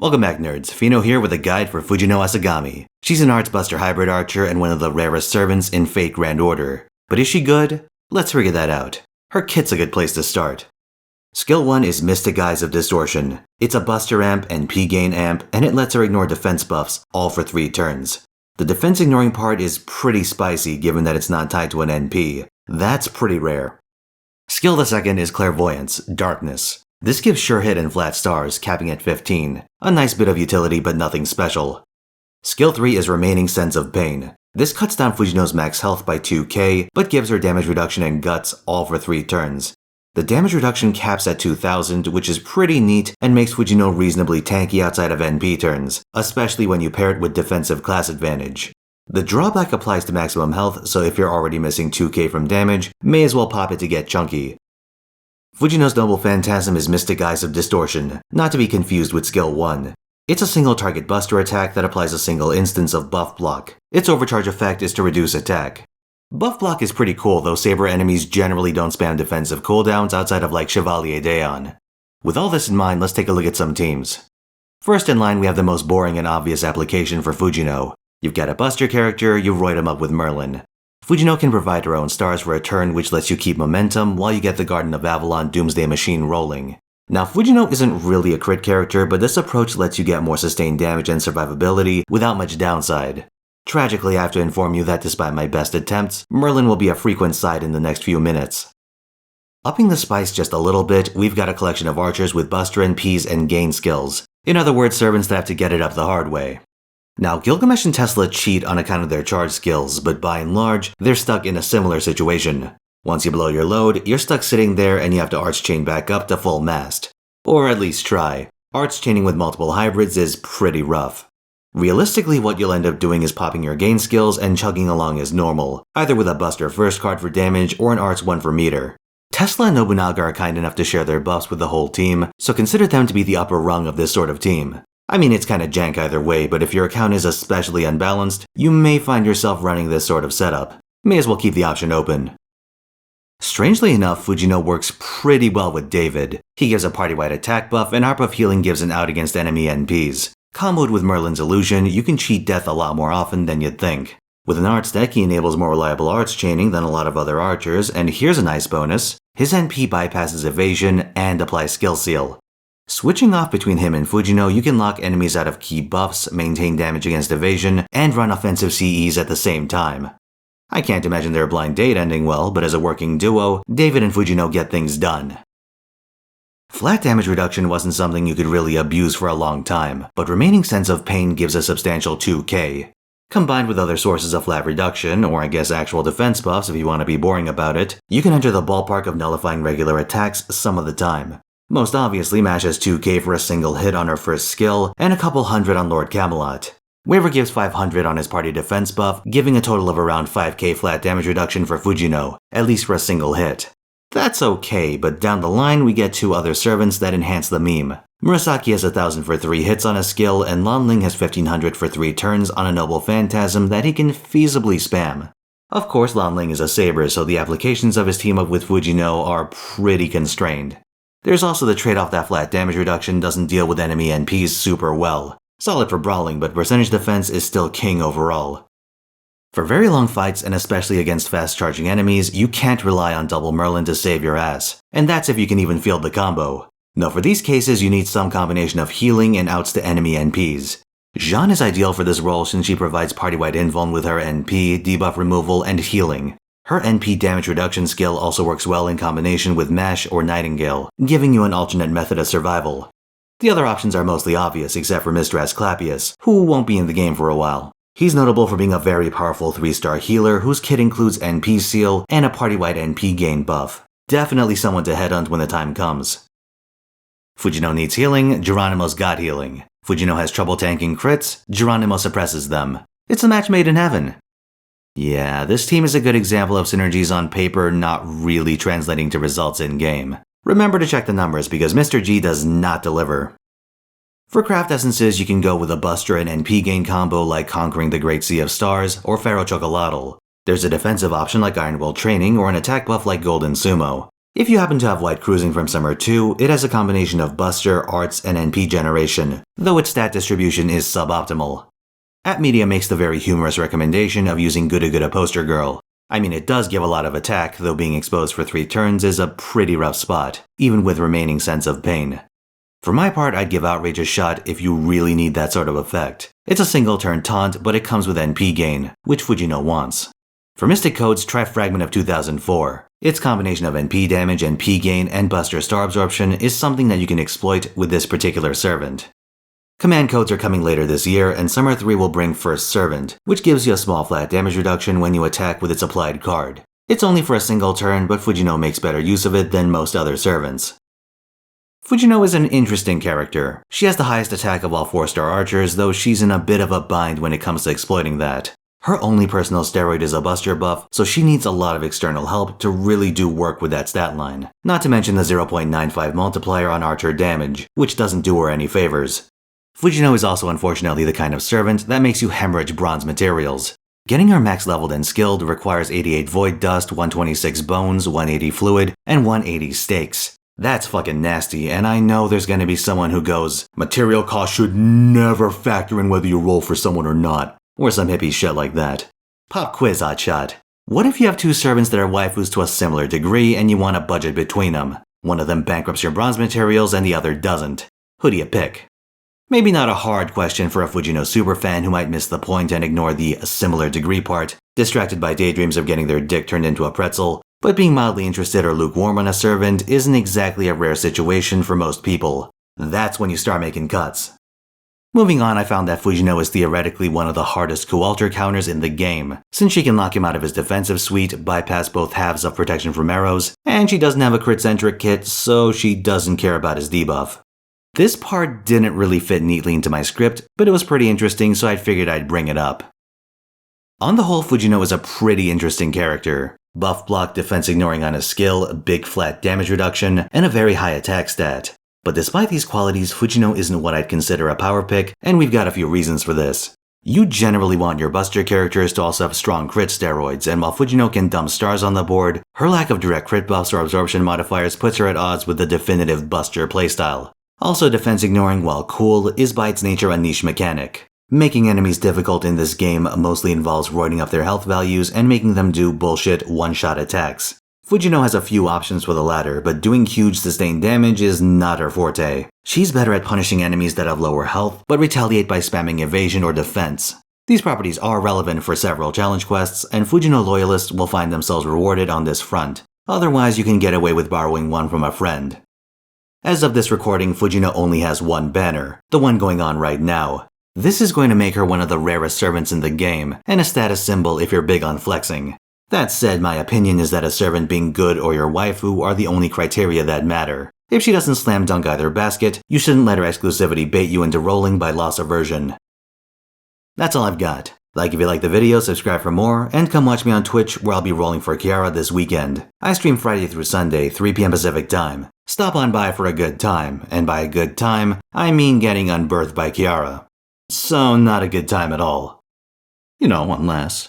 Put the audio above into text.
Welcome back, nerds. Fino here with a guide for Fujino Asagami. She's an Arts Buster hybrid archer and one of the rarest servants in Fate Grand Order. But is she good? Let's figure that out. Her kit's a good place to start. Skill 1 is Mystic Eyes of Distortion. It's a Buster amp and P-Gain amp, and it lets her ignore defense buffs, all for 3 turns. The defense ignoring part is pretty spicy given that it's not tied to an NP. That's pretty rare. Skill the second is Clairvoyance, Darkness. This gives sure hit and flat stars, capping at 15. A nice bit of utility, but nothing special. Skill 3 is Remaining Sense of Pain. This cuts down Fujino's max health by 2k, but gives her damage reduction and guts, all for 3 turns. The damage reduction caps at 2000, which is pretty neat and makes Fujino reasonably tanky outside of NP turns, especially when you pair it with defensive class advantage. The drawback applies to maximum health, so if you're already missing 2k from damage, may as well pop it to get chunky. Fujino's Noble Phantasm is Mystic Eyes of Distortion, not to be confused with Skill 1. It's a single target buster attack that applies a single instance of Buff Block. Its overcharge effect is to reduce attack. Buff Block is pretty cool, though Saber enemies generally don't spam defensive cooldowns outside of like Chevalier Daon. With all this in mind, let's take a look at some teams. First in line we have the most boring and obvious application for Fujino. You've got a buster character, you roid him up with Merlin. Fujino can provide her own stars for a turn, which lets you keep momentum while you get the Garden of Avalon Doomsday Machine rolling. Now, Fujino isn't really a crit character, but this approach lets you get more sustained damage and survivability without much downside. Tragically, I have to inform you that despite my best attempts, Merlin will be a frequent side in the next few minutes. Upping the spice just a little bit, we've got a collection of archers with buster and Ps and gain skills. In other words, servants that have to get it up the hard way. Now, Gilgamesh and Tesla cheat on account of their charge skills, but by and large, they're stuck in a similar situation. Once you blow your load, you're stuck sitting there and you have to arch chain back up to full mast. Or at least try. Arch chaining with multiple hybrids is pretty rough. Realistically, what you'll end up doing is popping your gain skills and chugging along as normal, either with a Buster first card for damage or an Arts 1 for meter. Tesla and Nobunaga are kind enough to share their buffs with the whole team, so consider them to be the upper rung of this sort of team. I mean, it's kinda jank either way, but if your account is especially unbalanced, you may find yourself running this sort of setup. May as well keep the option open. Strangely enough, Fujino works pretty well with David. He gives a party-wide attack buff, and Harp of Healing gives an out against enemy NPs. Comboed with Merlin's Illusion, you can cheat death a lot more often than you'd think. With an arts deck, he enables more reliable arts chaining than a lot of other archers, and here's a nice bonus. His NP bypasses evasion and applies skill seal. Switching off between him and Fujino, you can lock enemies out of key buffs, maintain damage against evasion, and run offensive CEs at the same time. I can't imagine their blind date ending well, but as a working duo, David and Fujino get things done. Flat damage reduction wasn't something you could really abuse for a long time, but Remaining Sense of Pain gives a substantial 2k. Combined with other sources of flat reduction, or I guess actual defense buffs if you want to be boring about it, you can enter the ballpark of nullifying regular attacks some of the time. Most obviously, Mash has 2k for a single hit on her first skill, and a couple hundred on Lord Camelot. Waver gives 500 on his party defense buff, giving a total of around 5k flat damage reduction for Fujino, at least for a single hit. That's okay, but down the line we get 2 other servants that enhance the meme. Murasaki has 1000 for 3 hits on a skill, and Lanling has 1500 for 3 turns on a Noble Phantasm that he can feasibly spam. Of course, Lanling is a Saber, so the applications of his team-up with Fujino are pretty constrained. There's also the trade-off that flat damage reduction doesn't deal with enemy NPs super well. Solid for brawling, but percentage defense is still king overall. For very long fights, and especially against fast-charging enemies, you can't rely on double Merlin to save your ass. And that's if you can even field the combo. No, for these cases you need some combination of healing and outs to enemy NPs. Jeanne is ideal for this role since she provides party-wide invuln with her NP, debuff removal, and healing. Her NP damage reduction skill also works well in combination with Mash or Nightingale, giving you an alternate method of survival. The other options are mostly obvious except for Mr. Asclepius, who won't be in the game for a while. He's notable for being a very powerful 3-star healer whose kit includes NP seal and a party-wide NP gain buff. Definitely someone to headhunt when the time comes. Fujino needs healing, Geronimo's got healing. Fujino has trouble tanking crits, Geronimo suppresses them. It's a match made in heaven. Yeah, this team is a good example of synergies on paper not really translating to results in-game. Remember to check the numbers because Mr. G does not deliver. For craft essences, you can go with a Buster and NP gain combo like Conquering the Great Sea of Stars or Pharaoh Chocolatl. There's a defensive option like Iron Will Training or an attack buff like Golden Sumo. If you happen to have White Cruising from Summer 2, it has a combination of Buster, Arts, and NP generation, though its stat distribution is suboptimal. App Media makes the very humorous recommendation of using Gudda Gudda Poster Girl. I mean, it does give a lot of attack, though being exposed for 3 turns is a pretty rough spot, even with remaining sense of pain. For my part, I'd give Outrage a shot if you really need that sort of effect. It's a single turn taunt, but it comes with NP gain, which Fujino wants. For Mystic Codes, try Fragment of 2004. Its combination of NP damage, NP gain, and Buster Star Absorption is something that you can exploit with this particular servant. Command codes are coming later this year, and Summer 3 will bring First Servant, which gives you a small flat damage reduction when you attack with its applied card. It's only for a single turn, but Fujino makes better use of it than most other servants. Fujino is an interesting character. She has the highest attack of all 4-star archers, though she's in a bit of a bind when it comes to exploiting that. Her only personal steroid is a Buster buff, so she needs a lot of external help to really do work with that stat line. Not to mention the 0.95 multiplier on archer damage, which doesn't do her any favors. Fujino is also unfortunately the kind of servant that makes you hemorrhage bronze materials. Getting her max leveled and skilled requires 88 Void Dust, 126 Bones, 180 Fluid, and 180 Stakes. That's fucking nasty, and I know there's gonna be someone who goes, material cost should never factor in whether you roll for someone or not. Or some hippie shit like that. Pop quiz, hotshot. What if you have 2 servants that are waifus to a similar degree and you want a budget between them? One of them bankrupts your bronze materials and the other doesn't. Who do you pick? Maybe not a hard question for a Fujino superfan who might miss the point and ignore the similar degree part, distracted by daydreams of getting their dick turned into a pretzel, but being mildly interested or lukewarm on a servant isn't exactly a rare situation for most people. That's when you start making cuts. Moving on, I found that Fujino is theoretically one of the hardest co-alter counters in the game, since she can lock him out of his defensive suite, bypass both halves of protection from arrows, and she doesn't have a crit-centric kit, so she doesn't care about his debuff. This part didn't really fit neatly into my script, but it was pretty interesting, so I figured I'd bring it up. On the whole, Fujino is a pretty interesting character. Buff block, defense ignoring on his skill, big flat damage reduction, and a very high attack stat. But despite these qualities, Fujino isn't what I'd consider a power pick, and we've got a few reasons for this. You generally want your Buster characters to also have strong crit steroids, and while Fujino can dump stars on the board, her lack of direct crit buffs or absorption modifiers puts her at odds with the definitive Buster playstyle. Also, defense ignoring, while cool, is by its nature a niche mechanic. Making enemies difficult in this game mostly involves roiding up their health values and making them do bullshit one-shot attacks. Fujino has a few options for the latter, but doing huge sustained damage is not her forte. She's better at punishing enemies that have lower health, but retaliate by spamming evasion or defense. These properties are relevant for several challenge quests, and Fujino loyalists will find themselves rewarded on this front. Otherwise, you can get away with borrowing one from a friend. As of this recording, Fujino only has one banner, the one going on right now. This is going to make her one of the rarest servants in the game, and a status symbol if you're big on flexing. That said, my opinion is that a servant being good or your waifu are the only criteria that matter. If she doesn't slam dunk either basket, you shouldn't let her exclusivity bait you into rolling by loss aversion. That's all I've got. Like if you like the video, subscribe for more, and come watch me on Twitch where I'll be rolling for Kiara this weekend. I stream Friday through Sunday, 3 PM Pacific time. Stop on by for a good time, and by a good time, I mean getting unbirthed by Kiara. So not a good time at all. You know, one less.